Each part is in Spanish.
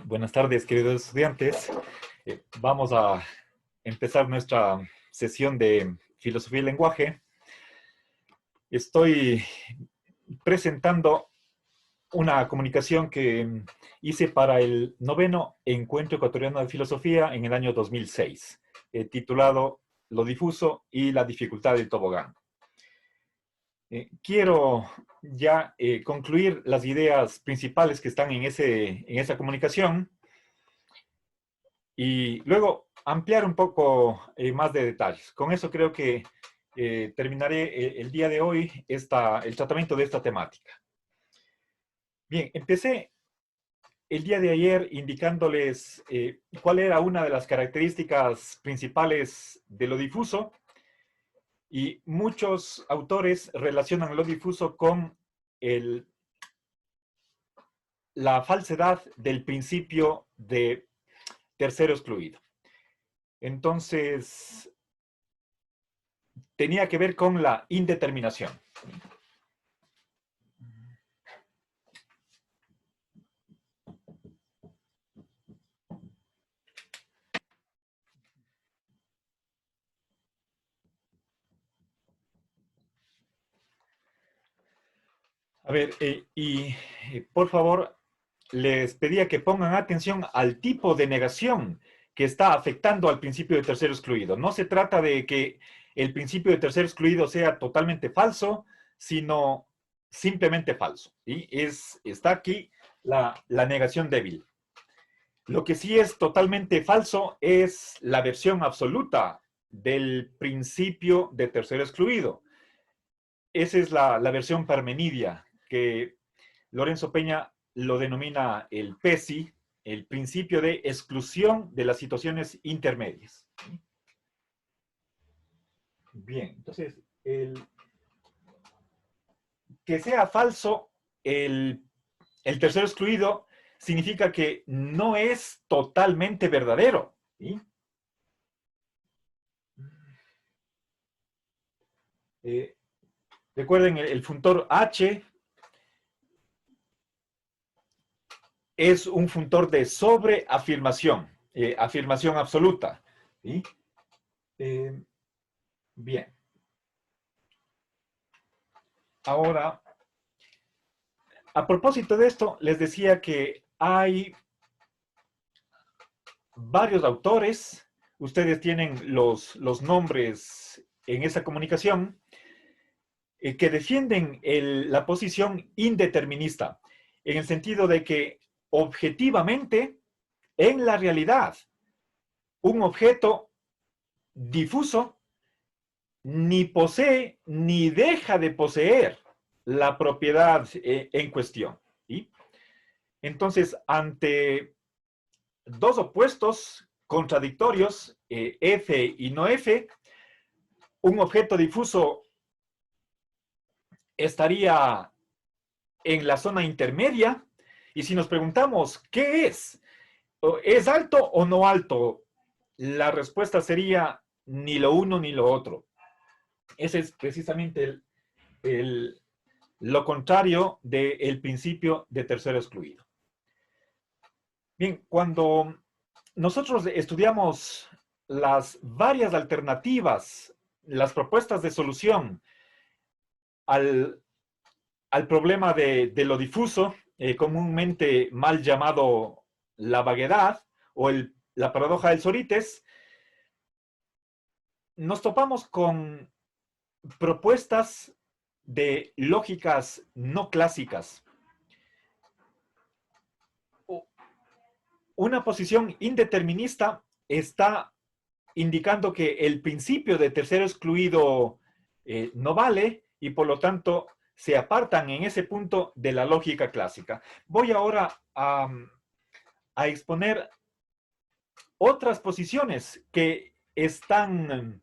Buenas tardes, queridos estudiantes. Vamos a empezar nuestra sesión de filosofía y lenguaje. Estoy presentando una comunicación que hice para el 9º Encuentro Ecuatoriano de Filosofía en el año 2006, titulado Lo difuso y la dificultad del tobogán. Quiero ya concluir las ideas principales que están en esa comunicación y luego ampliar un poco más de detalles. Con eso creo que terminaré el día de hoy el tratamiento de esta temática. Bien, empecé el día de ayer indicándoles cuál era una de las características principales de lo difuso, y muchos autores relacionan lo difuso con la falsedad del principio de tercero excluido. Entonces, tenía que ver con la indeterminación. A ver, por favor, les pedía que pongan atención al tipo de negación que está afectando al principio de tercero excluido. No se trata de que el principio de tercero excluido sea totalmente falso, sino simplemente falso. ¿Sí? Está aquí la negación débil. Lo que sí es totalmente falso es la versión absoluta del principio de tercero excluido. Esa es la versión parmenidia, que Lorenzo Peña lo denomina el PESI, el principio de exclusión de las situaciones intermedias. Bien, entonces, que sea falso el tercero excluido significa que no es totalmente verdadero. ¿Sí? Recuerden, el funtor H es un funtor de sobreafirmación, afirmación absoluta. ¿Sí? Bien. Ahora, a propósito de esto, les decía que hay varios autores. Ustedes tienen los nombres en esa comunicación, que defienden la posición indeterminista, en el sentido de que objetivamente, en la realidad, un objeto difuso ni posee ni deja de poseer la propiedad en cuestión. ¿Sí? Entonces, ante dos opuestos contradictorios, F y no F, un objeto difuso estaría en la zona intermedia, y si nos preguntamos, ¿qué es? ¿Es alto o no alto? La respuesta sería ni lo uno ni lo otro. Ese es precisamente lo contrario del principio de tercero excluido. Bien, cuando nosotros estudiamos las varias alternativas, las propuestas de solución al problema de lo difuso, comúnmente mal llamado la vaguedad o la paradoja del Sorites, nos topamos con propuestas de lógicas no clásicas. Una posición indeterminista está indicando que el principio de tercero excluido no vale, y por lo tanto se apartan en ese punto de la lógica clásica. Voy ahora a exponer otras posiciones que están,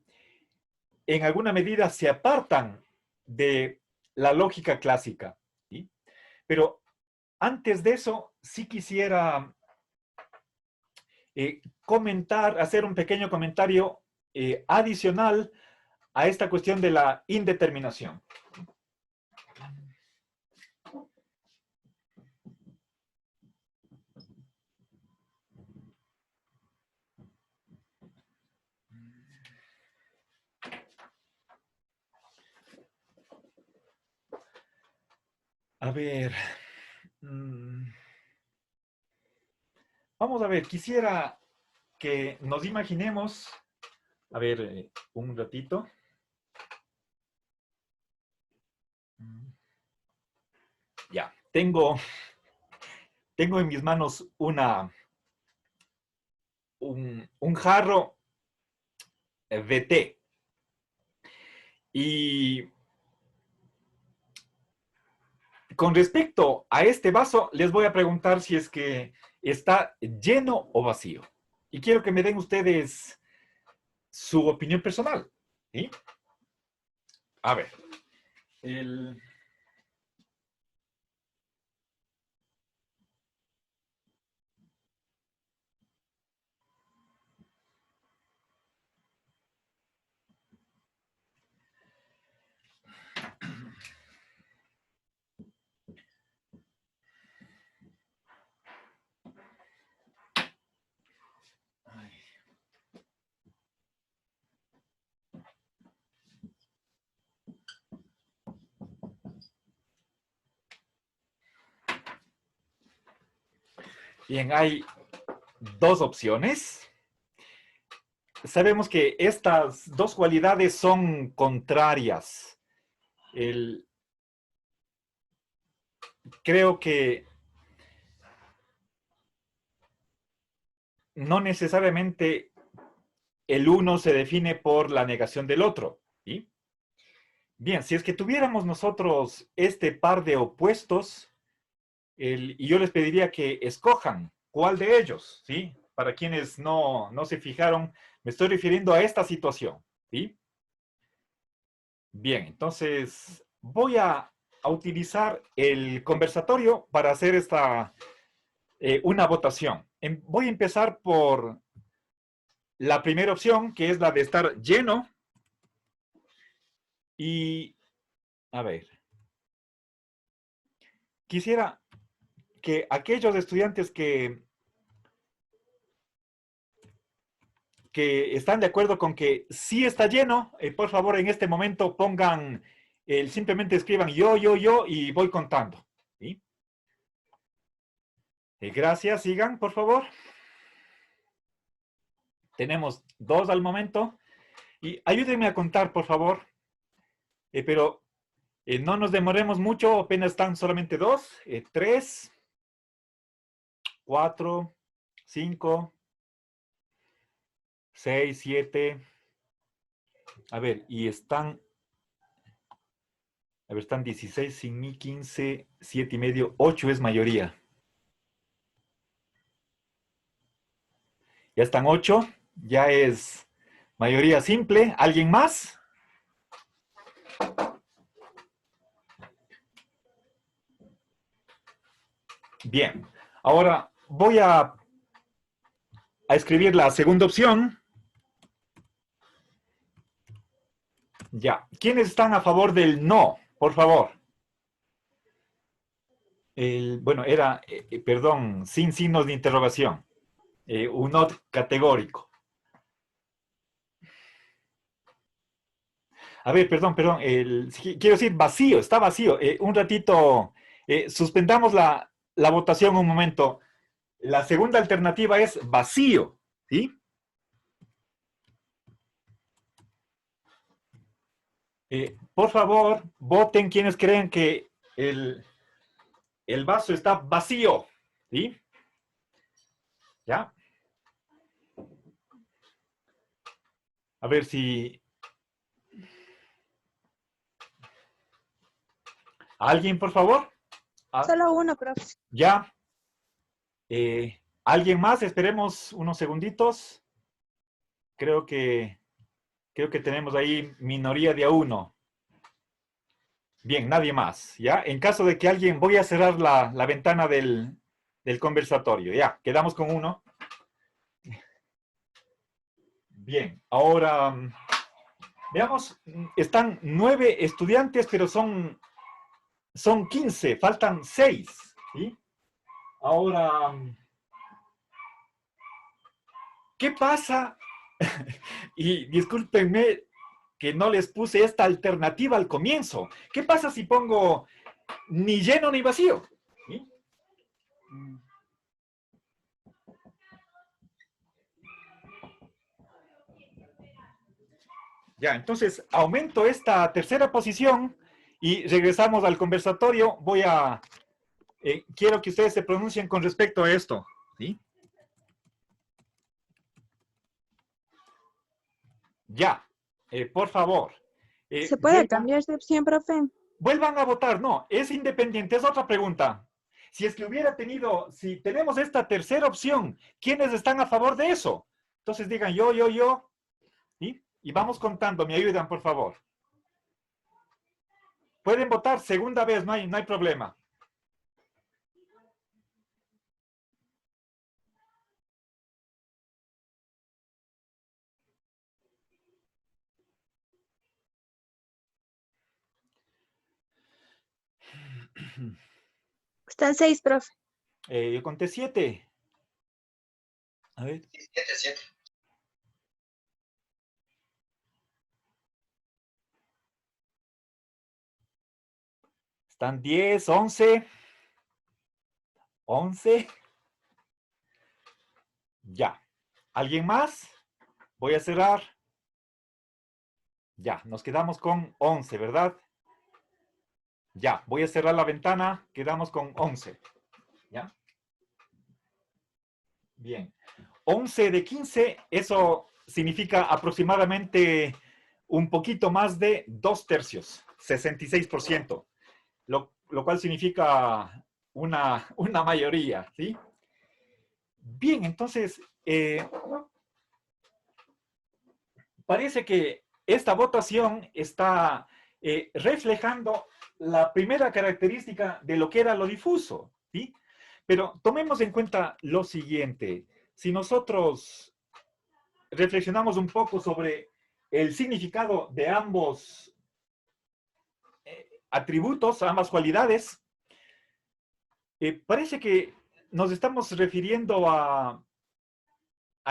en alguna medida, se apartan de la lógica clásica. ¿Sí? Pero antes de eso, sí quisiera hacer un pequeño comentario adicional a esta cuestión de la indeterminación. A ver. mm, Vamos a ver, quisiera que nos imaginemos, a ver, un ratito. Ya, tengo en mis manos un jarro de té. Y con respecto a este vaso, les voy a preguntar si es que está lleno o vacío. Y quiero que me den ustedes su opinión personal. ¿Sí? A ver, el... Bien, hay dos opciones. Sabemos que estas dos cualidades son contrarias. El, Creo que no necesariamente el uno se define por la negación del otro. ¿Sí? Bien, si es que tuviéramos nosotros este par de opuestos, y yo les pediría que escojan cuál de ellos, ¿sí? Para quienes no se fijaron, me estoy refiriendo a esta situación, ¿sí? Bien, entonces voy a utilizar el conversatorio para hacer una votación. Voy a empezar por la primera opción, que es la de estar lleno. Y, a ver, quisiera que aquellos estudiantes que están de acuerdo con que sí está lleno, por favor en este momento pongan, simplemente escriban yo, y voy contando. ¿Sí? Gracias, sigan, por favor. Tenemos dos al momento. Y ayúdenme a contar, por favor. Pero no nos demoremos mucho, apenas están solamente dos. Tres, cuatro, cinco, seis, siete. A ver, y están, a ver, están 16 sin mí, 15, 7 y medio, 8 es mayoría. Ya están 8, ya es mayoría simple. ¿Alguien más? Bien, ahora voy a escribir la segunda opción. Ya, ¿quiénes están a favor del no? Por favor. Bueno, era, perdón, sin signos de interrogación. Un no categórico. A ver, perdón, quiero decir vacío, está vacío. Un ratito, suspendamos la votación un momento. La segunda alternativa es vacío, ¿sí? Por favor, voten quienes creen que el vaso está vacío, ¿sí? ¿Ya? A ver si... ¿Alguien, por favor? Ah, Solo uno, profe. ¿ya? ¿Alguien más? Esperemos unos segunditos. Creo que, creo que tenemos ahí minoría de a uno. Bien, nadie más, ¿ya? En caso de que alguien... Voy a cerrar la ventana del conversatorio, ¿ya? Quedamos con uno. Bien, ahora... Veamos, están 9 estudiantes, pero son 15, faltan 6, ¿sí? Ahora, ¿qué pasa? Y discúlpenme que no les puse esta alternativa al comienzo. ¿Qué pasa si pongo ni lleno ni vacío. ¿Sí? Ya, entonces aumento esta tercera posición y regresamos al conversatorio. Quiero que ustedes se pronuncien con respecto a esto. ¿Sí? Ya, por favor. ¿Se puede cambiar de opción, profe? Vuelvan a votar. No, es independiente, es otra pregunta. Si es que si tenemos esta tercera opción, ¿quiénes están a favor de eso? Entonces digan yo. ¿Sí? Y vamos contando, me ayudan, por favor. Pueden votar segunda vez, no hay problema. Están 6, profe. Yo conté 7. A ver. 7. Están 10, 11. 11. Ya. ¿Alguien más? Voy a cerrar. Ya, nos quedamos con 11, ¿verdad? Ya, voy a cerrar la ventana. Quedamos con 11. ¿Ya? Bien. 11 de 15, eso significa aproximadamente un poquito más de 2/3, 66%, lo cual significa una mayoría, ¿sí? Bien, entonces, parece que esta votación está reflejando la primera característica de lo que era lo difuso, ¿sí? Pero tomemos en cuenta lo siguiente. Si nosotros reflexionamos un poco sobre el significado de ambos atributos, ambas cualidades, parece que nos estamos refiriendo a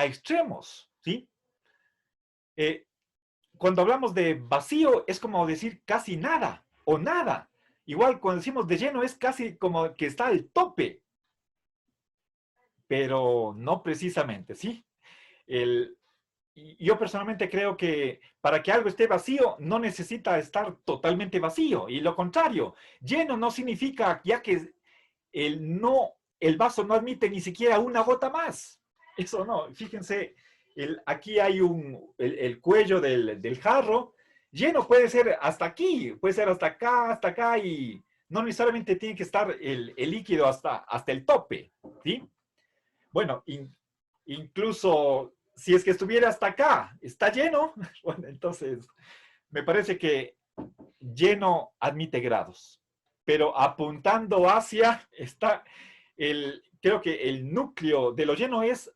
extremos, ¿sí? Cuando hablamos de vacío es como decir casi nada o nada. Igual cuando decimos de lleno es casi como que está al tope, pero no precisamente, ¿sí? Yo personalmente creo que para que algo esté vacío no necesita estar totalmente vacío, y lo contrario, lleno no significa ya que el vaso no admite ni siquiera una gota más. Eso no, fíjense, aquí hay el cuello del jarro, lleno puede ser hasta aquí, puede ser hasta acá, y no necesariamente tiene que estar el líquido hasta el tope, ¿sí? Bueno, incluso si es que estuviera hasta acá, está lleno, bueno, entonces me parece que lleno admite grados, pero apuntando hacia creo que el núcleo de lo lleno es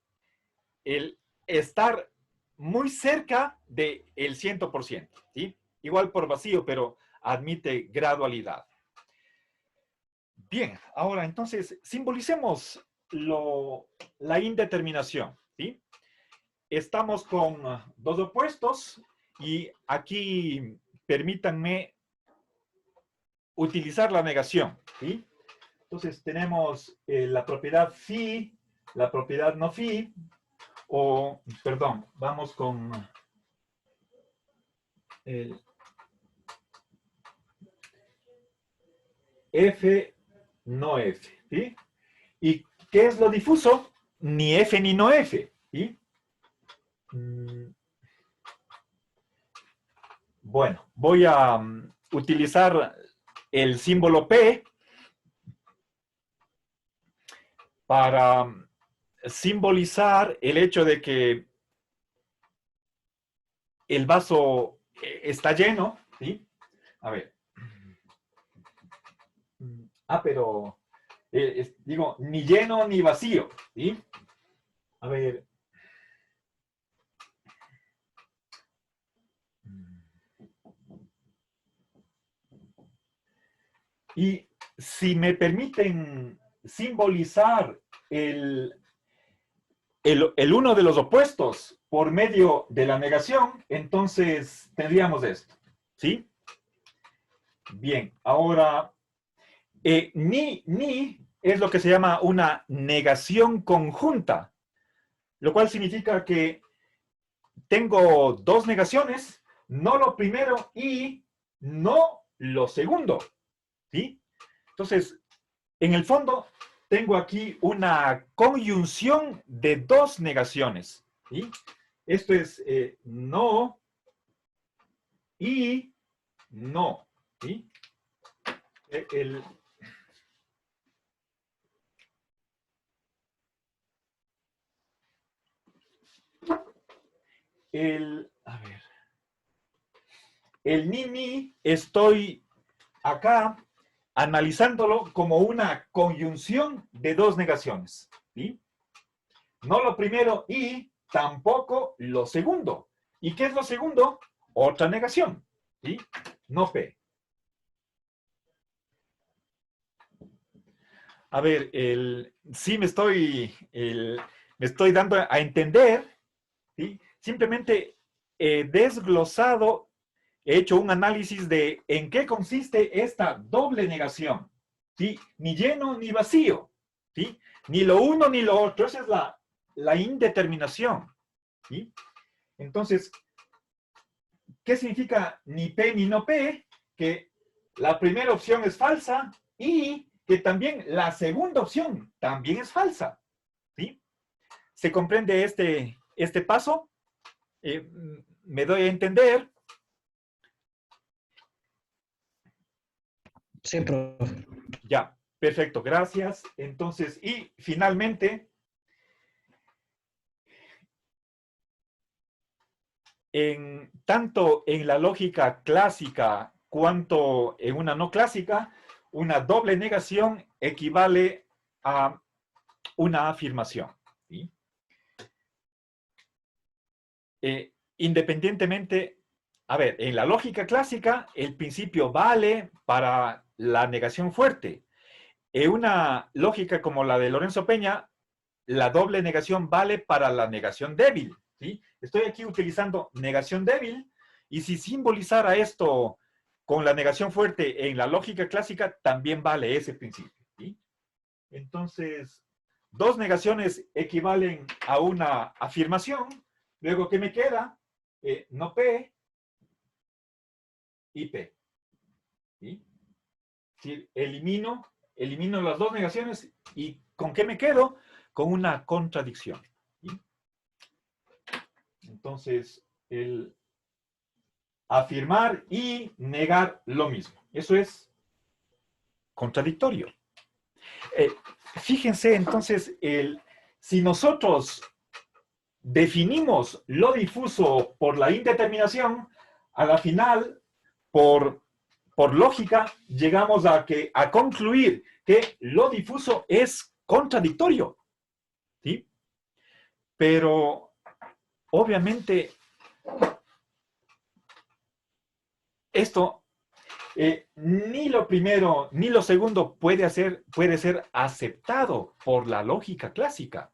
el estar muy cerca del 100%, ¿sí? Igual por vacío, pero admite gradualidad. Bien, ahora entonces simbolicemos la indeterminación, ¿sí? Estamos con dos opuestos y aquí permítanme utilizar la negación, ¿sí? Entonces tenemos la propiedad phi, la propiedad no phi, perdón, vamos con el F no F, ¿sí? ¿Y qué es lo difuso? Ni F ni no F, ¿sí? Bueno, voy a utilizar el símbolo P para simbolizar el hecho de que el vaso está lleno, ¿sí? A ver. Pero digo, ni lleno ni vacío, ¿sí? A ver. Y si me permiten simbolizar el uno de los opuestos por medio de la negación, entonces tendríamos esto, ¿sí? Bien, ahora Ni es lo que se llama una negación conjunta, lo cual significa que tengo dos negaciones, no lo primero y no lo segundo, ¿sí? Entonces, en el fondo, tengo aquí una conjunción de dos negaciones, ¿sí? Esto es no y no, ¿sí? A ver, el ni estoy acá analizándolo como una conjunción de dos negaciones, ¿sí? No lo primero y tampoco lo segundo. ¿Y qué es lo segundo? Otra negación, ¿sí? No P. A ver, sí me estoy dando a entender, ¿sí? Simplemente he desglosado, he hecho un análisis de en qué consiste esta doble negación, ¿sí? Ni lleno ni vacío, ¿sí? Ni lo uno ni lo otro, esa es la indeterminación, ¿sí? Entonces, ¿qué significa ni P ni no P? Que la primera opción es falsa y que también la segunda opción también es falsa, ¿sí? ¿Se comprende este paso? ¿Me doy a entender? Sí, profe. Ya, perfecto, gracias. Entonces, y finalmente, tanto en la lógica clásica cuanto en una no clásica, una doble negación equivale a una afirmación, ¿sí? Independientemente, a ver, en la lógica clásica, el principio vale para la negación fuerte. En una lógica como la de Lorenzo Peña, la doble negación vale para la negación débil, ¿sí? Estoy aquí utilizando negación débil, y si simbolizara esto con la negación fuerte en la lógica clásica, también vale ese principio, ¿sí? Entonces, dos negaciones equivalen a una afirmación. Luego, ¿qué me queda? No P y P, ¿sí? Si elimino las dos negaciones, ¿y con qué me quedo? Con una contradicción, ¿sí? Entonces, el afirmar y negar lo mismo. Eso es contradictorio. Fíjense entonces, si nosotros definimos lo difuso por la indeterminación, a la final, por lógica, llegamos a concluir que lo difuso es contradictorio, ¿sí? Pero, obviamente, esto, ni lo primero ni lo segundo puede ser aceptado por la lógica clásica,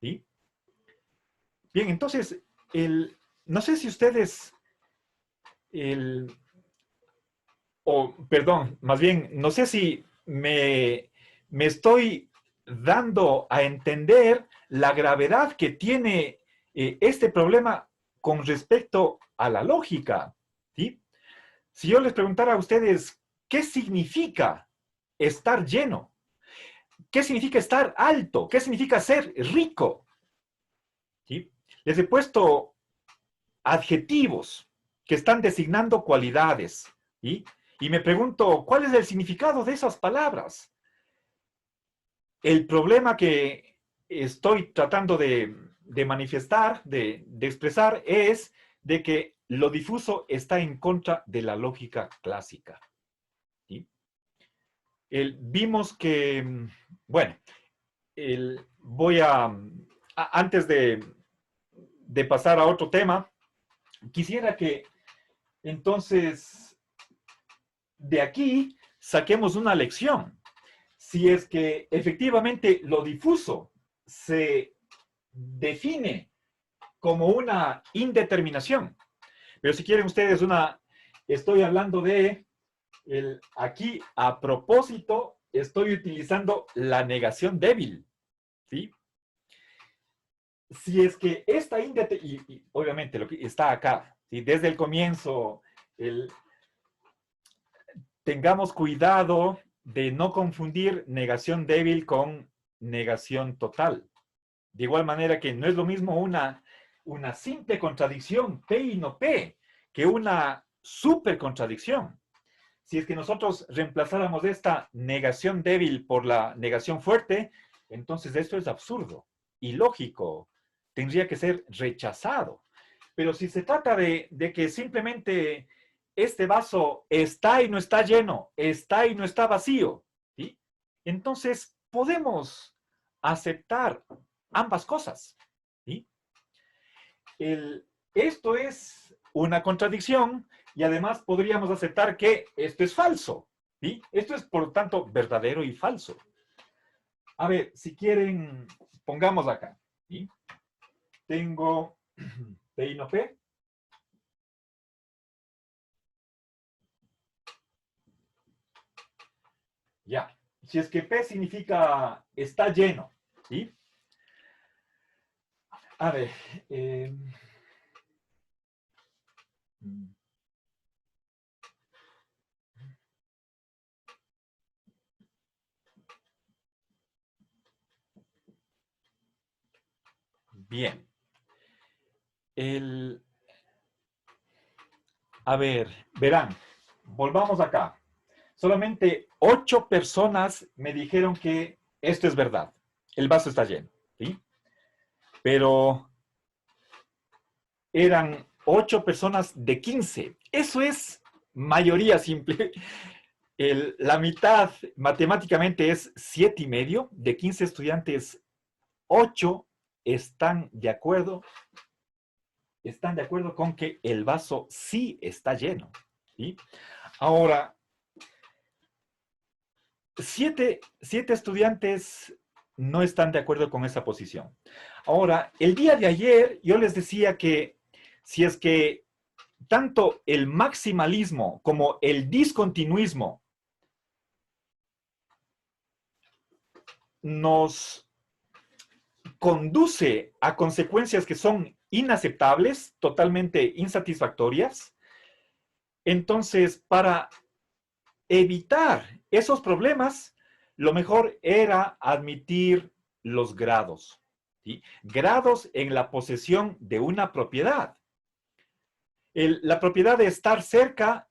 ¿sí? Bien, entonces, no sé si ustedes, perdón, más bien, no sé si me estoy dando a entender la gravedad que tiene este problema con respecto a la lógica, ¿sí? Si yo les preguntara a ustedes, ¿qué significa estar lleno? ¿Qué significa estar alto? ¿Qué significa ser rico? ¿Sí? Les he puesto adjetivos que están designando cualidades, ¿sí? Y me pregunto, ¿cuál es el significado de esas palabras? El problema que estoy tratando de manifestar, de expresar, es de que lo difuso está en contra de la lógica clásica, ¿sí? Vimos que, bueno, voy antes de pasar a otro tema, quisiera que entonces de aquí saquemos una lección. Si es que efectivamente lo difuso se define como una indeterminación, pero si quieren ustedes estoy hablando de Aquí, a propósito, estoy utilizando la negación débil, ¿sí? Si es que esta y obviamente lo que está acá, ¿sí? Desde el comienzo, tengamos cuidado de no confundir negación débil con negación total. De igual manera que no es lo mismo una simple contradicción, P y no P, que una super contradicción. Si es que nosotros reemplazáramos esta negación débil por la negación fuerte, entonces esto es absurdo, ilógico, tendría que ser rechazado. Pero si se trata de que simplemente este vaso está y no está lleno, está y no está vacío, ¿sí? Entonces podemos aceptar ambas cosas, ¿sí? Esto es una contradicción y además podríamos aceptar que esto es falso, ¿sí? Esto es, por lo tanto, verdadero y falso. A ver, si quieren, pongamos acá, ¿sí? Tengo P y no P. Ya. Si es que P significa está lleno, ¿sí? A ver. Bien. A ver, verán, volvamos acá. Solamente 8 personas me dijeron que esto es verdad. El vaso está lleno, ¿sí? Pero eran 8 personas de 15. Eso es mayoría simple. La mitad matemáticamente es 7,5. De 15 estudiantes, 8 están de acuerdo con que el vaso sí está lleno, ¿sí? Ahora, 7 estudiantes no están de acuerdo con esa posición. Ahora, el día de ayer yo les decía que si es que tanto el maximalismo como el discontinuismo nos conduce a consecuencias que son inaceptables, totalmente insatisfactorias, entonces para evitar esos problemas, lo mejor era admitir los grados, ¿sí? Grados en la posesión de una propiedad. La propiedad de estar cerca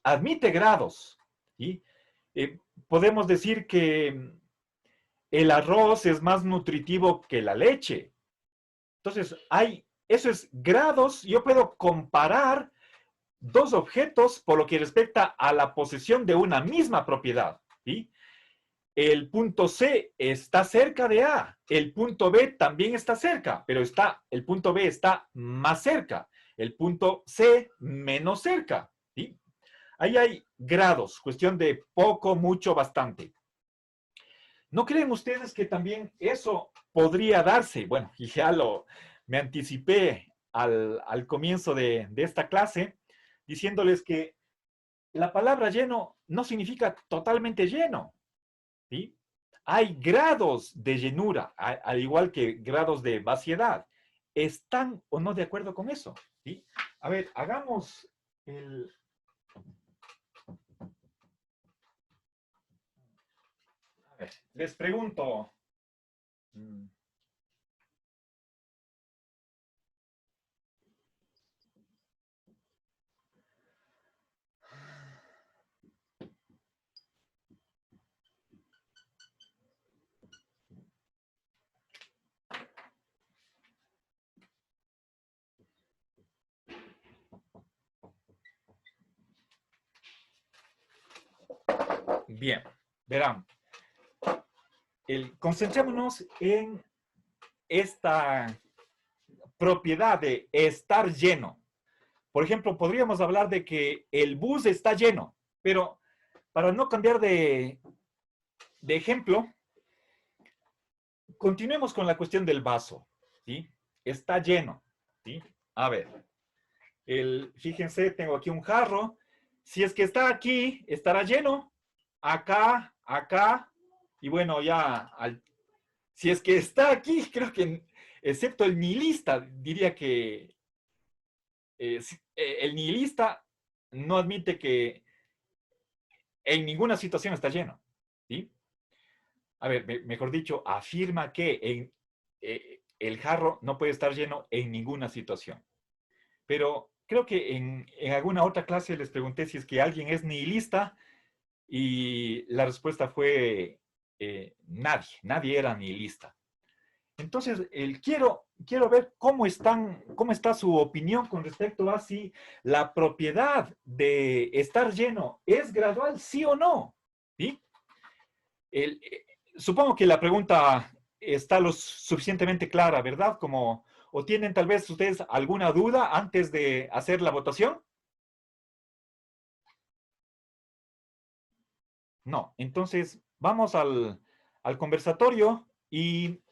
admite grados, ¿sí? Podemos decir que el arroz es más nutritivo que la leche. Entonces, eso es grados. Yo puedo comparar dos objetos por lo que respecta a la posesión de una misma propiedad, ¿sí? El punto C está cerca de A, el punto B también está cerca, pero el punto B está más cerca, el punto C menos cerca, ¿sí? Ahí hay grados, cuestión de poco, mucho, bastante. ¿No creen ustedes que también eso podría darse? Bueno, y ya me anticipé al comienzo de esta clase, diciéndoles que la palabra lleno no significa totalmente lleno, ¿sí? Hay grados de llenura, al igual que grados de vaciedad. ¿Están o no de acuerdo con eso? ¿Sí? A ver, hagamos el... A ver, les pregunto. Bien, verán. Concentrémonos en esta propiedad de estar lleno. Por ejemplo, podríamos hablar de que el bus está lleno, pero para no cambiar de ejemplo, continuemos con la cuestión del vaso, ¿sí? Está lleno, ¿sí? A ver, fíjense, tengo aquí un jarro. Si es que está aquí, estará lleno. Acá, acá. Y bueno, si es que está aquí, creo que, excepto el nihilista, diría que el nihilista no admite que en ninguna situación está lleno. ¿Sí? A ver, mejor dicho, afirma que el jarro no puede estar lleno en ninguna situación. Pero creo que en alguna otra clase les pregunté si es que alguien es nihilista y la respuesta fue nadie era nihilista. Entonces, quiero ver cómo está su opinión con respecto a si la propiedad de estar lleno es gradual, sí o no. ¿Sí? Supongo que la pregunta está lo suficientemente clara, ¿verdad? ¿O tienen tal vez ustedes alguna duda antes de hacer la votación? No. Entonces, vamos al conversatorio y...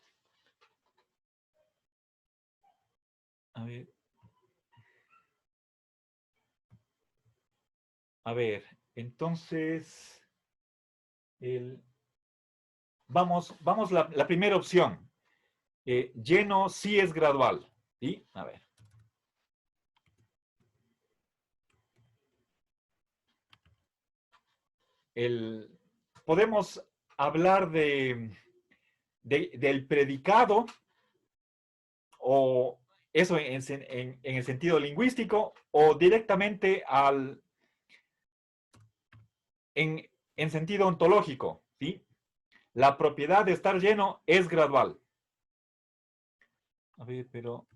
A ver, entonces, vamos la primera opción. Lleno sí es gradual. ¿Sí? A ver. Podemos hablar del predicado, o eso en el sentido lingüístico, o directamente en sentido ontológico, ¿sí? La propiedad de estar lleno es gradual. A ver, pero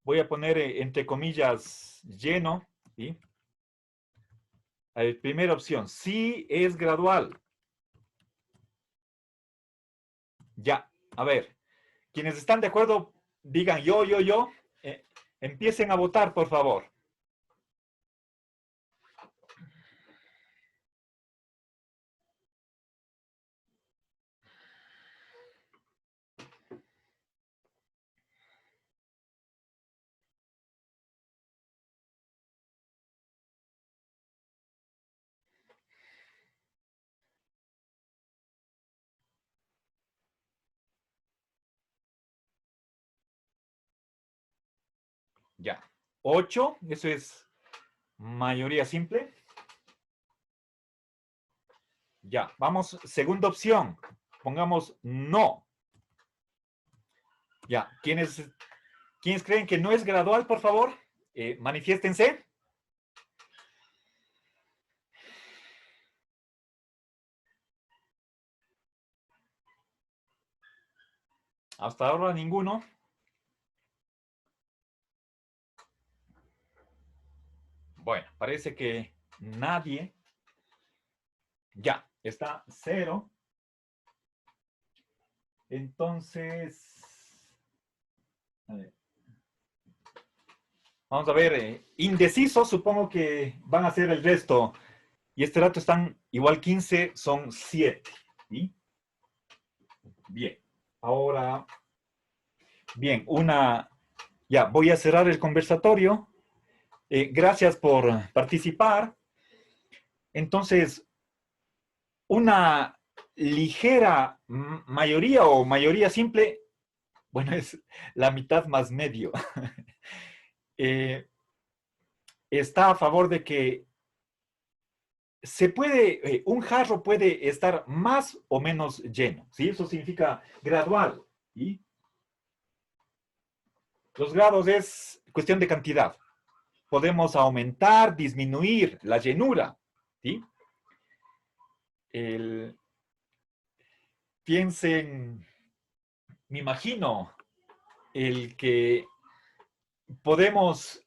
voy a poner entre comillas lleno, ¿sí? A ver, primera opción, sí es gradual. Ya, a ver, quienes están de acuerdo, digan yo. Empiecen a votar, por favor. Ya. 8, eso es mayoría simple. Ya, vamos, segunda opción. Pongamos no. Ya, ¿quiénes creen que no es gradual, por favor? Manifiéstense. Hasta ahora ninguno. Bueno, parece que nadie. Ya, está 0. Entonces, a ver. Vamos a ver, indecisos, supongo que van a ser el resto. Y este dato están igual 15, son 7. ¿Sí? Bien. Ahora, bien, ya, voy a cerrar el conversatorio. Gracias por participar. Entonces, una ligera mayoría o mayoría simple, bueno, es la mitad más medio. Está a favor de que un jarro puede estar más o menos lleno, ¿sí? Eso significa gradual, ¿sí? Los grados es cuestión de cantidad. Podemos aumentar, disminuir la llenura, ¿sí? Piensen, me imagino, el que podemos,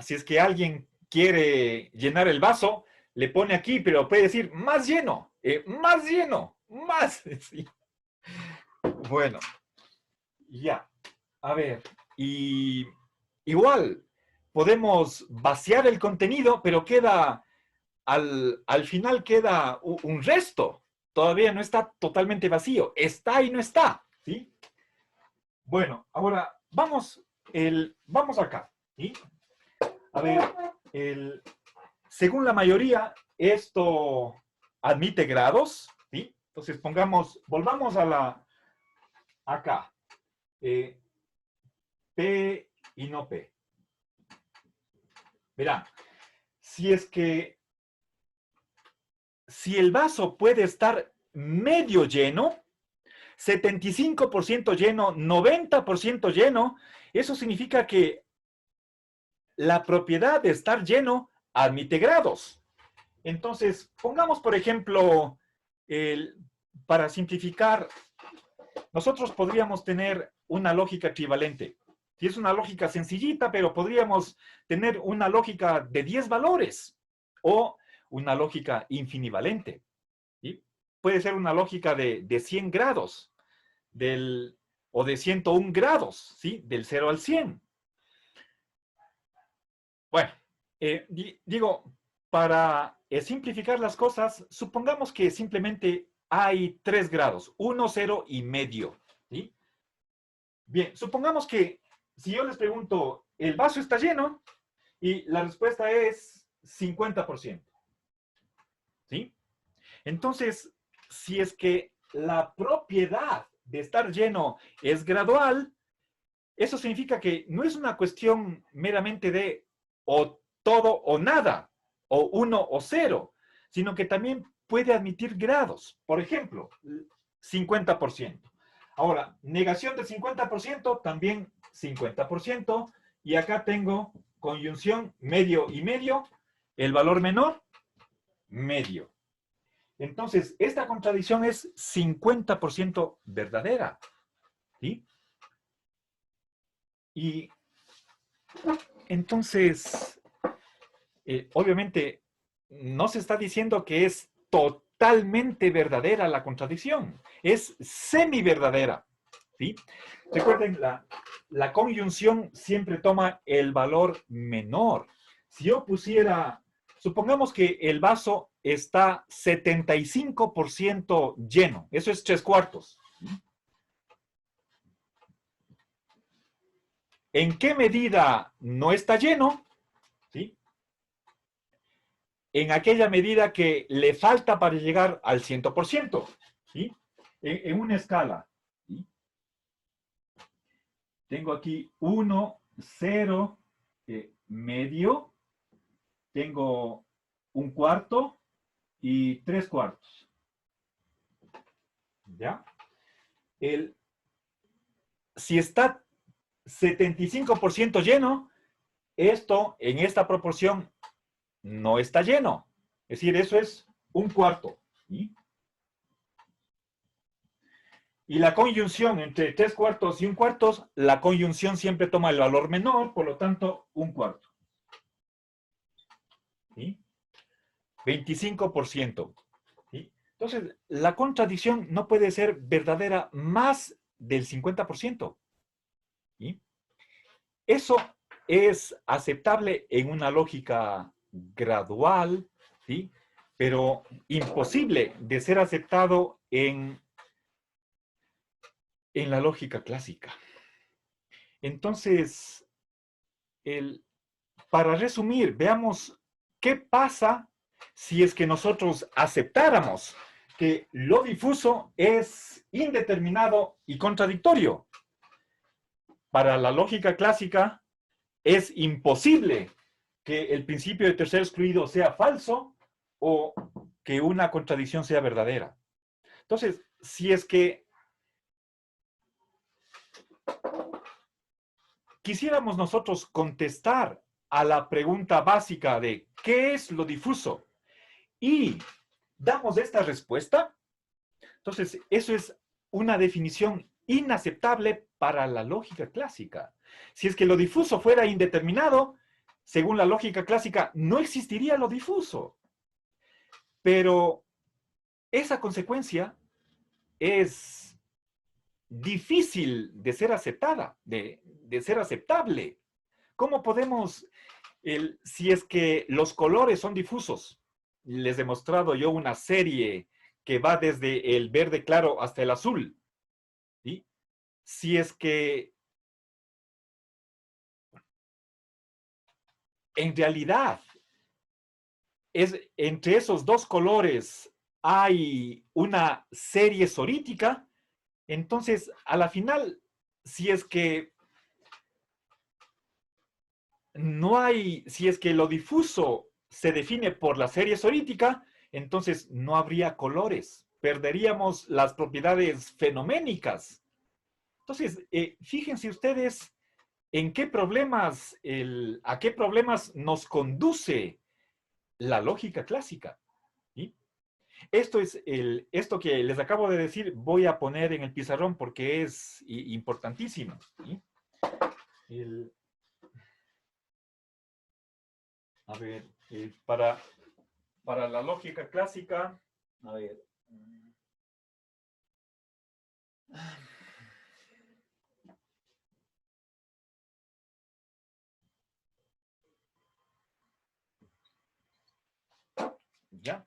si es que alguien quiere llenar el vaso, le pone aquí, pero puede decir más lleno, más. Sí. Bueno, ya. A ver, y igual podemos vaciar el contenido, pero al final queda un resto. Todavía no está totalmente vacío. Está y no está, ¿sí? Bueno, ahora vamos acá, ¿sí? A ver, según la mayoría, esto admite grados, ¿sí? Entonces volvamos acá. P y no P. Verán, si el vaso puede estar medio lleno, 75% lleno, 90% lleno, eso significa que la propiedad de estar lleno admite grados. Entonces, pongamos, por ejemplo, para simplificar, nosotros podríamos tener una lógica equivalente. Si es una lógica sencillita, pero podríamos tener una lógica de 10 valores o una lógica infinivalente. ¿Sí? Puede ser una lógica de 100 grados o de 101 grados, ¿sí? Del 0 al 100. Bueno, digo, para simplificar las cosas, supongamos que simplemente hay 3 grados, 1, 0 y medio. ¿Sí? Bien, supongamos que si yo les pregunto, ¿el vaso está lleno? Y la respuesta es 50%. ¿Sí? Entonces, si es que la propiedad de estar lleno es gradual, eso significa que no es una cuestión meramente de o todo o nada, o 1 o 0, sino que también puede admitir grados. Por ejemplo, 50%. Ahora, negación del 50%, también 50%. Y acá tengo conjunción medio y medio. El valor menor, medio. Entonces, esta contradicción es 50% verdadera. ¿Sí? Y entonces, obviamente, no se está diciendo que es totalmente verdadera la contradicción. Es semi-verdadera. ¿Sí? Recuerden, la conjunción siempre toma el valor menor. Si yo pusiera, supongamos que el vaso está 75% lleno. Eso es 3/4. ¿En qué medida no está lleno? ¿Sí? En aquella medida que le falta para llegar al 100%. ¿Sí? En una escala. ¿Sí? Tengo aquí 1, 0, medio. Tengo 1/4 y 3/4. ¿Ya? Si está 75% lleno, esto en esta proporción no está lleno. Es decir, eso es 1/4. ¿Sí? Y la conjunción entre 3/4 y 1/4, la conjunción siempre toma el valor menor, por lo tanto, 1/4. ¿Sí? 25%. ¿Sí? Entonces, la contradicción no puede ser verdadera más del 50%. ¿Sí? Eso es aceptable en una lógica gradual, ¿sí? Pero imposible de ser aceptado en la lógica clásica. Entonces, para resumir, veamos qué pasa si es que nosotros aceptáramos que lo difuso es indeterminado y contradictorio. Para la lógica clásica es imposible que el principio de tercer excluido sea falso o que una contradicción sea verdadera. Entonces, si es que quisiéramos nosotros contestar a la pregunta básica de ¿qué es lo difuso? Y damos esta respuesta, entonces eso es una definición inaceptable para la lógica clásica. Si es que lo difuso fuera indeterminado, según la lógica clásica, no existiría lo difuso. Pero esa consecuencia es difícil de ser aceptada, de ser aceptable. ¿Cómo podemos, si es que los colores son difusos? Les he demostrado yo una serie que va desde el verde claro hasta el azul. ¿Sí? Si es que en realidad, entre esos dos colores hay una serie sorítica, entonces, a la final, si es que si es que lo difuso se define por la serie sorítica, entonces no habría colores, perderíamos las propiedades fenoménicas. Entonces, fíjense ustedes en qué problemas, a qué problemas nos conduce la lógica clásica. ¿Sí? Esto que les acabo de decir, voy a poner en el pizarrón porque es importantísimo. ¿Sí? A ver, para la lógica clásica, a ver. Ya.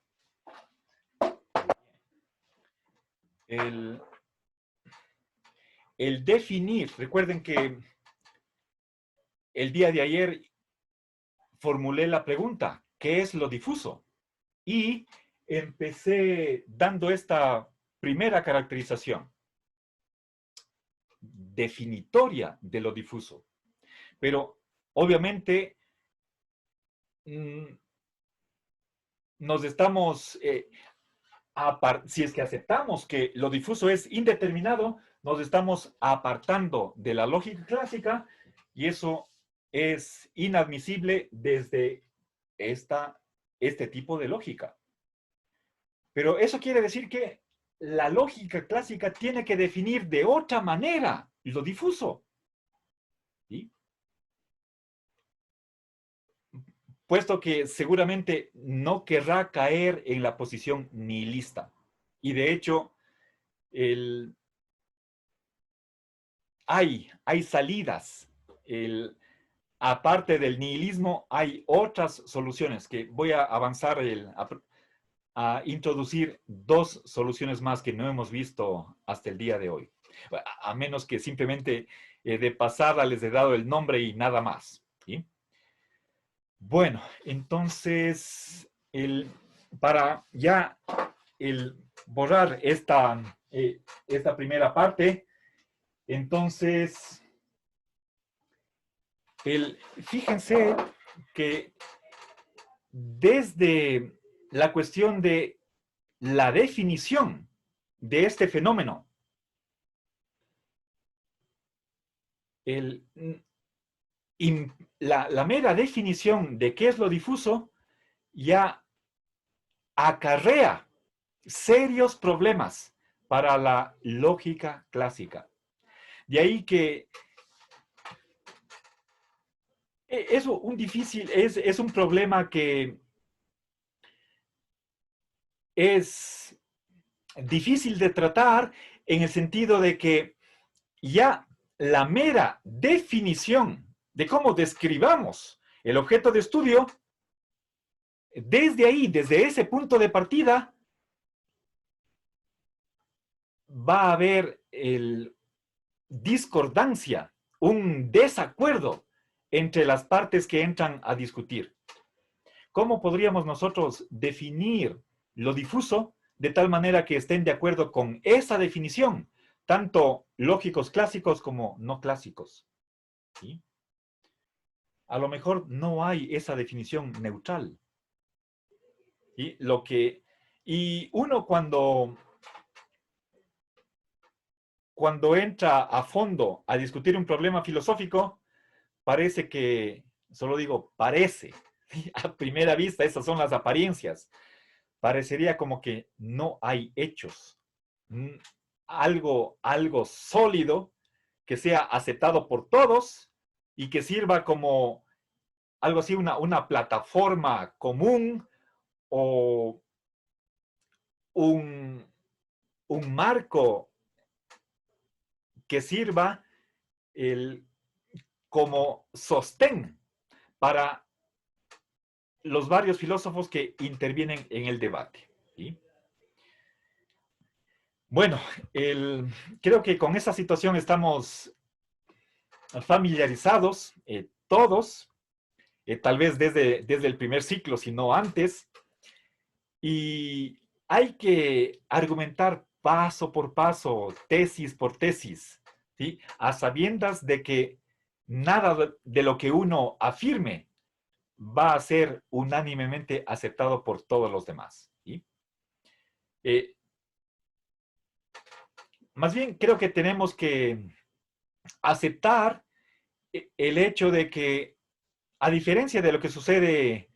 El definir, recuerden que el día de ayer formulé la pregunta, ¿qué es lo difuso? Y empecé dando esta primera caracterización definitoria de lo difuso. Pero obviamente nos estamos, si es que aceptamos que lo difuso es indeterminado, nos estamos apartando de la lógica clásica y eso es inadmisible desde este tipo de lógica. Pero eso quiere decir que la lógica clásica tiene que definir de otra manera lo difuso. ¿Sí? Puesto que seguramente no querrá caer en la posición nihilista. Y de hecho, hay salidas. Aparte del nihilismo, hay otras soluciones que voy a avanzar a introducir dos soluciones más que no hemos visto hasta el día de hoy. A menos que simplemente de pasada les he dado el nombre y nada más. ¿Sí? Bueno, entonces, para ya borrar esta primera parte, entonces, fíjense que desde la cuestión de la definición de este fenómeno, la mera definición de qué es lo difuso ya acarrea serios problemas para la lógica clásica. De ahí que es un problema que es difícil de tratar en el sentido de que ya la mera definición de cómo describamos el objeto de estudio, desde ahí, desde ese punto de partida, va a haber discordancia, un desacuerdo entre las partes que entran a discutir. ¿Cómo podríamos nosotros definir lo difuso de tal manera que estén de acuerdo con esa definición, tanto lógicos clásicos como no clásicos? ¿Sí? A lo mejor no hay esa definición neutral. ¿Sí? Y uno cuando entra a fondo a discutir un problema filosófico, parece que, solo digo, parece, a primera vista, esas son las apariencias, parecería como que no hay hechos, algo sólido que sea aceptado por todos y que sirva como algo así, una plataforma común o un marco que sirva como sostén para los varios filósofos que intervienen en el debate. ¿Sí? Bueno, creo que con esa situación estamos familiarizados todos. tal vez desde el primer ciclo, sino antes. Y hay que argumentar paso por paso, tesis por tesis, ¿sí? A sabiendas de que nada de lo que uno afirme va a ser unánimemente aceptado por todos los demás, ¿sí? Eh, Más bien creo que tenemos que aceptar el hecho de que, a diferencia de lo que sucede,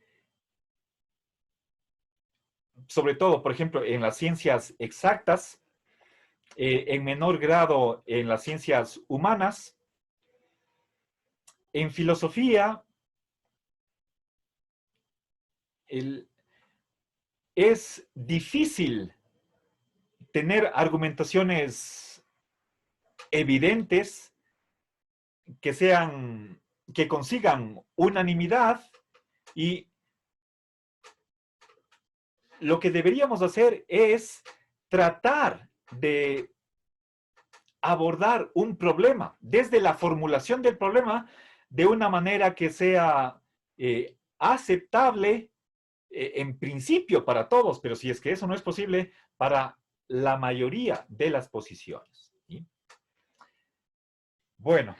sobre todo, por ejemplo, en las ciencias exactas, en menor grado en las ciencias humanas, en filosofía es difícil tener argumentaciones evidentes que consigan unanimidad, y lo que deberíamos hacer es tratar de abordar un problema desde la formulación del problema de una manera que sea aceptable en principio para todos, pero si es que eso no es posible, para la mayoría de las posiciones, ¿sí? Bueno,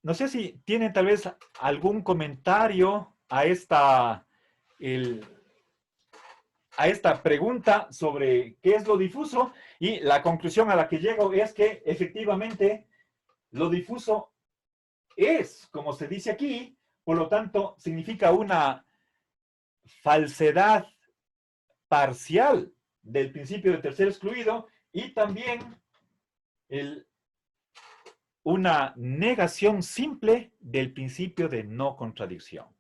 no sé si tienen tal vez algún comentario a esta pregunta sobre qué es lo difuso, y la conclusión a la que llego es que efectivamente lo difuso es, como se dice aquí, por lo tanto significa una falsedad parcial del principio de tercero excluido, y también una negación simple del principio de no contradicción.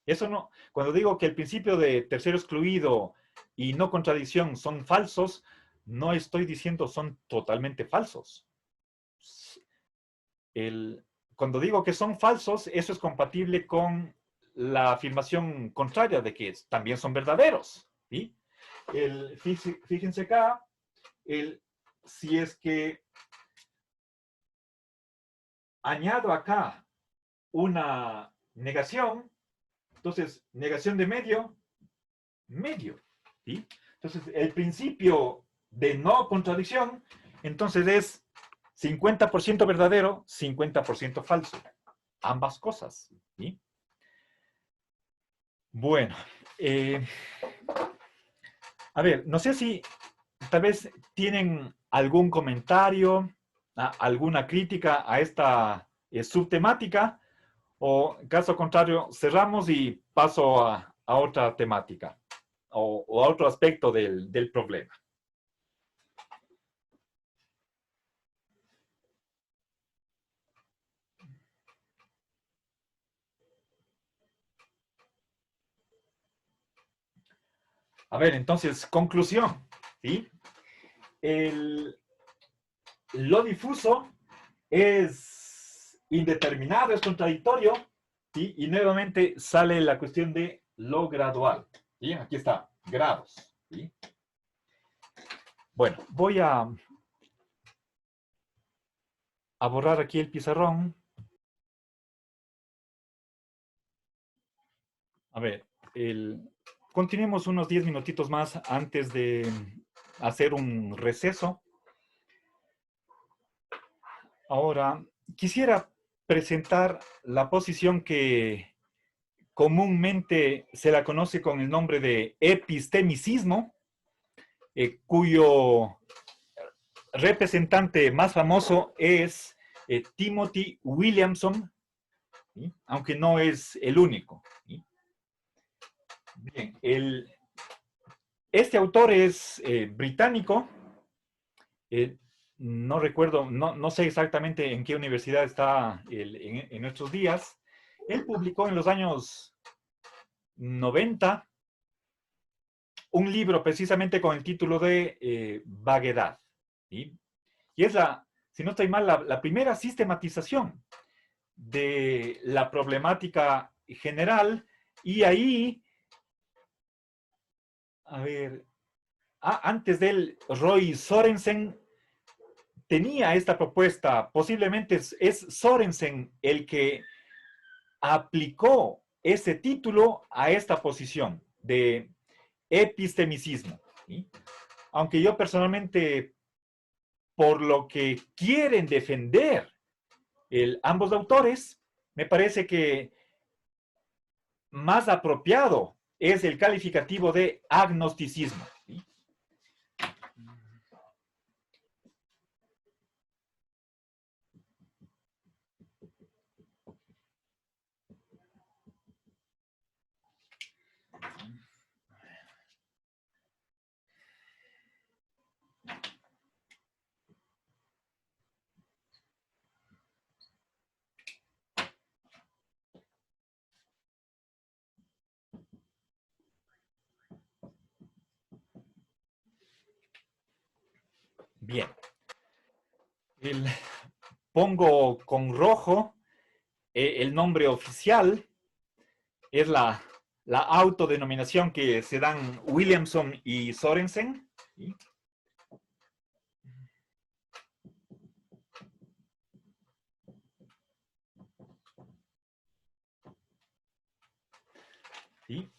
Eso no, cuando digo que el principio de tercero excluido y no contradicción son falsos, no estoy diciendo son totalmente falsos. Cuando digo que son falsos, eso es compatible con la afirmación contraria de que también son verdaderos, ¿sí? Fíjense acá, si es que añado acá una negación, entonces negación de medio, medio, ¿sí? Entonces el principio de no contradicción, entonces es 50% verdadero, 50% falso. Ambas cosas, ¿sí? Bueno, a ver, no sé si tal vez tienen algún comentario, alguna crítica a esta subtemática, o caso contrario, cerramos y paso a otra temática o a otro aspecto del problema. A ver, entonces, conclusión, ¿sí? Lo difuso es indeterminado, es contradictorio, ¿sí? Y nuevamente sale la cuestión de lo gradual, ¿sí? Aquí está, grados, ¿sí? Bueno, voy a borrar aquí el pizarrón. A ver, continuemos unos 10 minutitos más antes de hacer un receso. Ahora, quisiera presentar la posición que comúnmente se la conoce con el nombre de epistemicismo, cuyo representante más famoso es Timothy Williamson, ¿sí? Aunque no es el único, ¿sí? Bien, este autor es británico, no recuerdo, no sé exactamente en qué universidad está en nuestros días. Él publicó en los años 90 un libro precisamente con el título de Vaguedad, ¿sí? Y es si no estoy mal, la primera sistematización de la problemática general, y ahí, a ver, antes de él, Roy Sorensen tenía esta propuesta. Posiblemente es Sorensen el que aplicó ese título a esta posición de epistemicismo, ¿sí? Aunque yo personalmente, por lo que quieren defender ambos autores, me parece que más apropiado es el calificativo de agnosticismo, ¿sí? Bien. Pongo con rojo el nombre oficial, es la autodenominación que se dan Williamson y Sorensen, ¿sí? ¿Sí?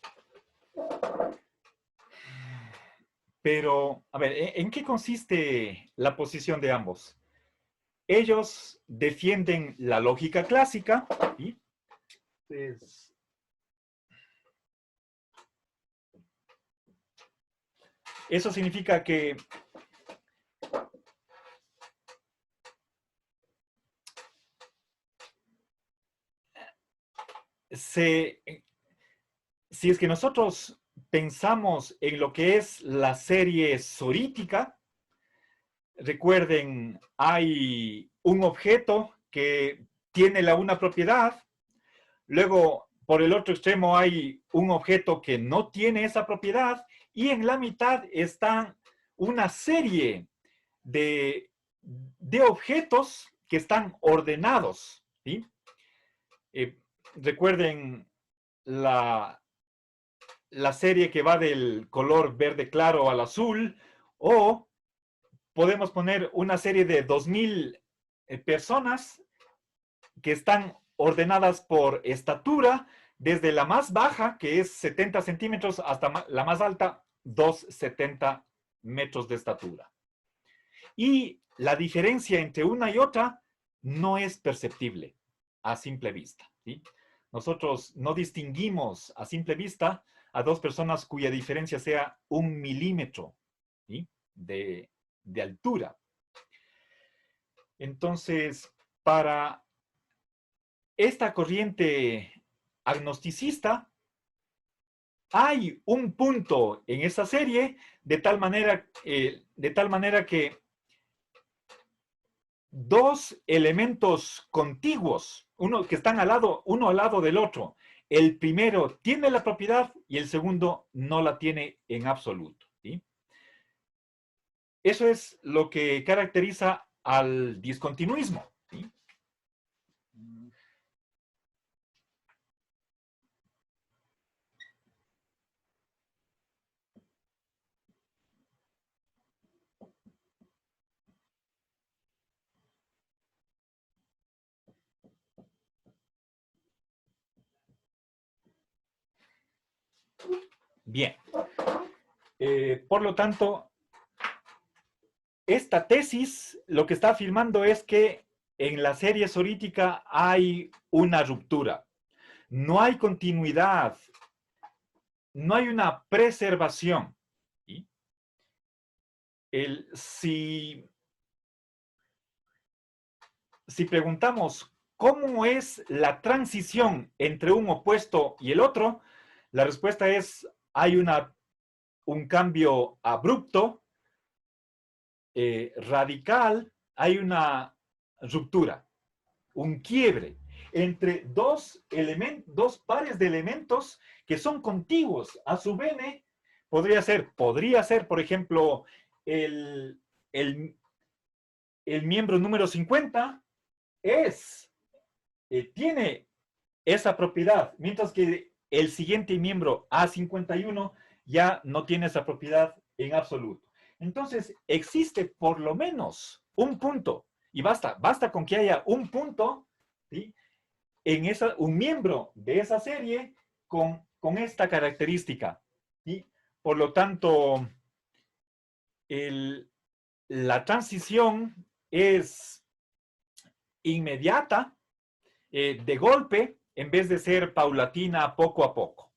Pero, a ver, ¿en qué consiste la posición de ambos? Ellos defienden la lógica clásica, ¿sí? Entonces, eso significa que si es que nosotros pensamos en lo que es la serie sorítica, recuerden, hay un objeto que tiene una propiedad, luego por el otro extremo hay un objeto que no tiene esa propiedad y en la mitad está una serie de objetos que están ordenados, ¿sí? Recuerden la serie que va del color verde claro al azul, o podemos poner una serie de 2000 personas que están ordenadas por estatura, desde la más baja, que es 70 centímetros, hasta la más alta, 270 metros de estatura. Y la diferencia entre una y otra no es perceptible a simple vista, ¿sí? Nosotros no distinguimos a simple vista a dos personas cuya diferencia sea 1 milímetro, ¿sí? de altura. Entonces, para esta corriente agnosticista, hay un punto en esa serie de tal manera que dos elementos contiguos, que están uno al lado del otro, el primero tiene la propiedad y el segundo no la tiene en absoluto, ¿sí? Eso es lo que caracteriza al discontinuismo, ¿sí? Bien. Por lo tanto, esta tesis lo que está afirmando es que en la serie sorítica hay una ruptura. No hay continuidad, no hay una preservación, ¿sí? Si preguntamos cómo es la transición entre un opuesto y el otro, la respuesta es: hay un cambio abrupto, radical, hay una ruptura, un quiebre entre dos pares de elementos que son contiguos. A su vez, podría ser, por ejemplo, el, el, el miembro número 50 tiene esa propiedad, mientras que el siguiente miembro A51 ya no tiene esa propiedad en absoluto. Entonces, existe por lo menos un punto, y basta con que haya un punto, ¿sí? un miembro de esa serie con esta característica. ¿Sí? Por lo tanto, la transición es inmediata, de golpe, en vez de ser paulatina poco a poco.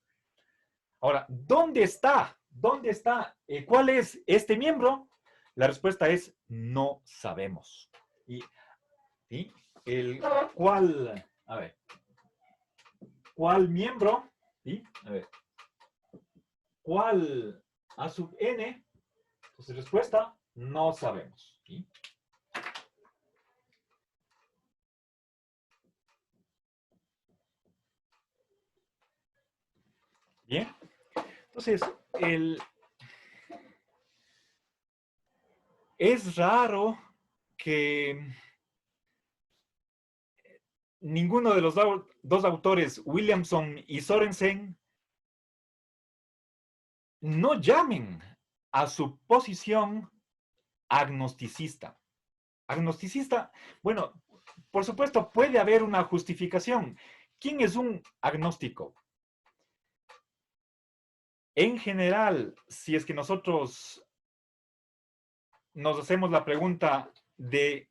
Ahora, ¿dónde está? ¿Dónde está? ¿Cuál es este miembro? La respuesta es no sabemos. ¿Sí? ¿Cuál miembro? ¿Sí? A ver. ¿Cuál A sub n? Entonces, respuesta, no sabemos. ¿Sí? Bien. Entonces, es raro que ninguno de los dos autores, Williamson y Sorensen, no llamen a su posición agnosticista. Agnosticista, bueno, por supuesto, puede haber una justificación. ¿Quién es un agnóstico? En general, si es que nosotros nos hacemos la pregunta de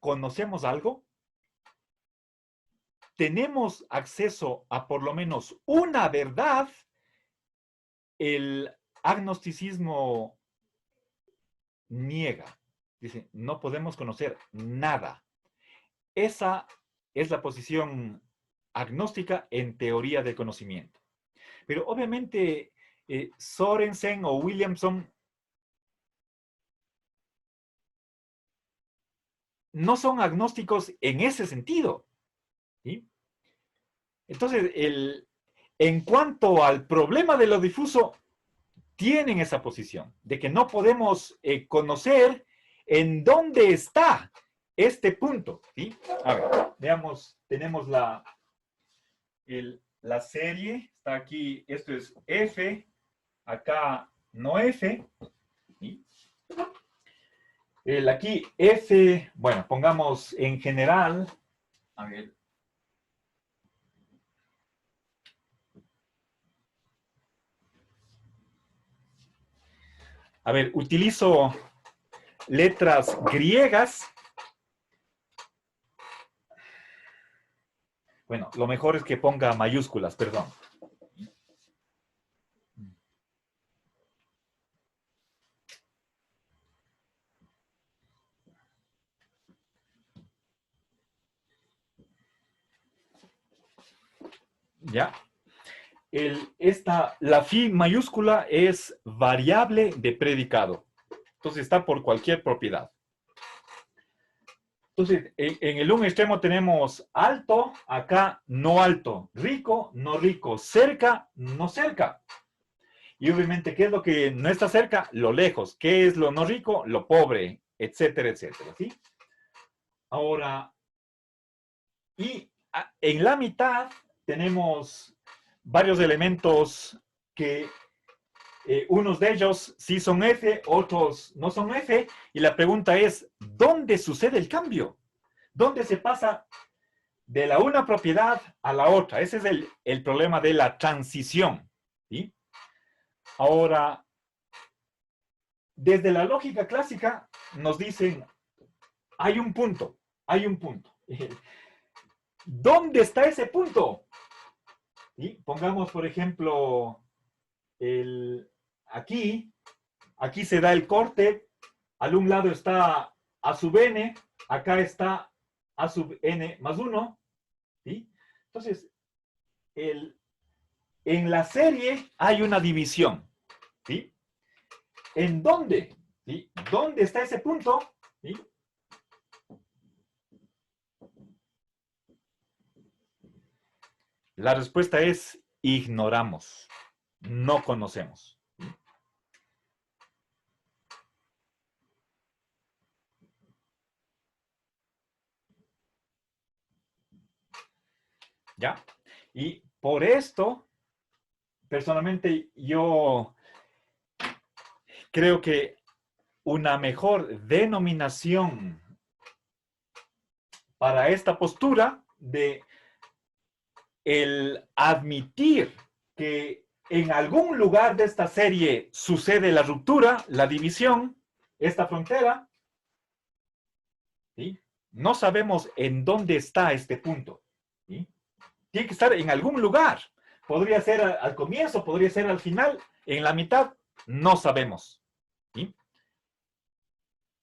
¿conocemos algo? ¿Tenemos acceso a por lo menos una verdad? El agnosticismo niega. Dice, no podemos conocer nada. Esa es la posición agnóstica en teoría del conocimiento. Pero obviamente Sorensen o Williamson no son agnósticos en ese sentido. ¿Sí? Entonces, en cuanto al problema de lo difuso, tienen esa posición de que no podemos conocer en dónde está este punto. ¿Sí? A ver, veamos, tenemos la serie, está aquí, esto es F, acá no F. ¿Sí? Aquí F, bueno, pongamos en general, a ver. A ver, utilizo letras griegas. Bueno, lo mejor es que ponga mayúsculas, perdón. ¿Ya? La phi mayúscula es variable de predicado. Entonces está por cualquier propiedad. Entonces, en el un extremo tenemos alto, acá no alto, rico, no rico, cerca, no cerca. Y obviamente, ¿qué es lo que no está cerca? Lo lejos. ¿Qué es lo no rico? Lo pobre, etcétera, etcétera. ¿Sí? Ahora, y en la mitad tenemos varios elementos que unos de ellos sí son F, otros no son F, y la pregunta es, ¿dónde sucede el cambio? ¿Dónde se pasa de la una propiedad a la otra? Ese es el problema de la transición. ¿Sí? Ahora, desde la lógica clásica nos dicen, hay un punto, hay un punto. ¿Dónde está ese punto? ¿Sí? Pongamos, por ejemplo, aquí se da el corte, al un lado está A sub n, acá está A sub n más 1, ¿sí? Entonces, en la serie hay una división, ¿sí? ¿En dónde? ¿Sí? ¿Dónde está ese punto? ¿Sí? La respuesta es ignoramos, no conocemos. ¿Ya? Y por esto, personalmente, yo creo que una mejor denominación para esta postura de el admitir que en algún lugar de esta serie sucede la ruptura, la división, esta frontera, ¿sí? No sabemos en dónde está este punto, ¿sí? Tiene que estar en algún lugar. Podría ser al comienzo, podría ser al final, en la mitad, no sabemos, ¿sí?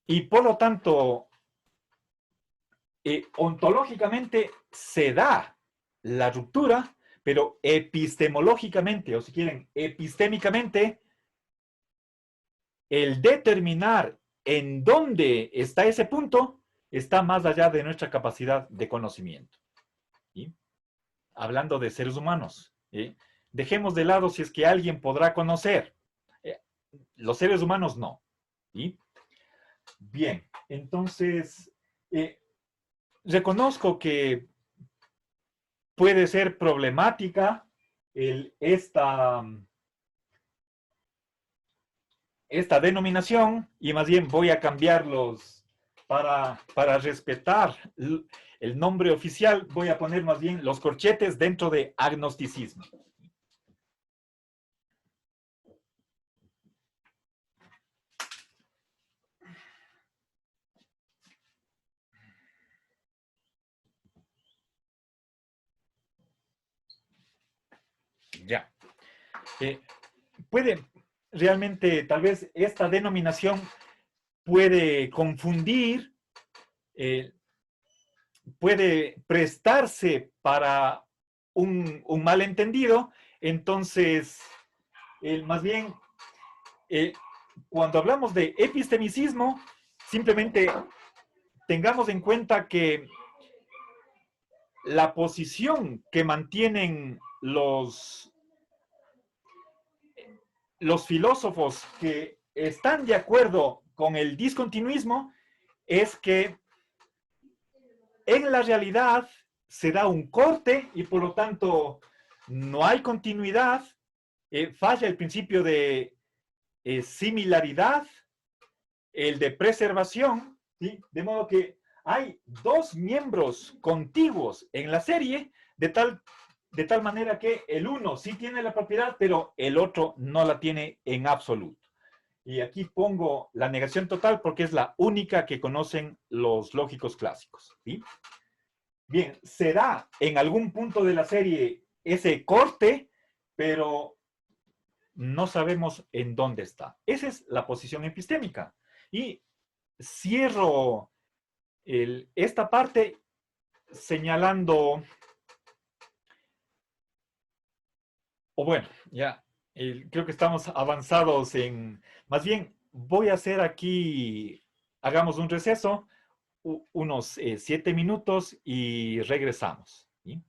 Y por lo tanto, ontológicamente se da la ruptura, pero epistemológicamente, o si quieren, epistémicamente, el determinar en dónde está ese punto está más allá de nuestra capacidad de conocimiento. ¿Sí? Hablando de seres humanos, ¿sí? Dejemos de lado si es que alguien podrá conocer. Los seres humanos no. ¿Sí? Bien, entonces, reconozco que puede ser problemática esta denominación, y más bien voy a cambiarlos para respetar el nombre oficial, voy a poner más bien los corchetes dentro de agnosticismo. Ya. Puede realmente, tal vez esta denominación puede confundir, puede prestarse para un malentendido. Entonces, más bien, cuando hablamos de epistemicismo, simplemente tengamos en cuenta que la posición que mantienen los filósofos que están de acuerdo con el discontinuismo es que en la realidad se da un corte y por lo tanto no hay continuidad, falla el principio de similaridad, el de preservación, ¿sí? De modo que hay dos miembros contiguos en la serie de tal manera que el uno sí tiene la propiedad, pero el otro no la tiene en absoluto. Y aquí pongo la negación total porque es la única que conocen los lógicos clásicos, ¿sí? Bien, se da en algún punto de la serie ese corte, pero no sabemos en dónde está. Esa es la posición epistémica. Y cierro esta parte señalando, o bueno, ya, creo que estamos avanzados en, más bien voy a hacer aquí, hagamos un receso, unos 7 minutos y regresamos, ¿sí?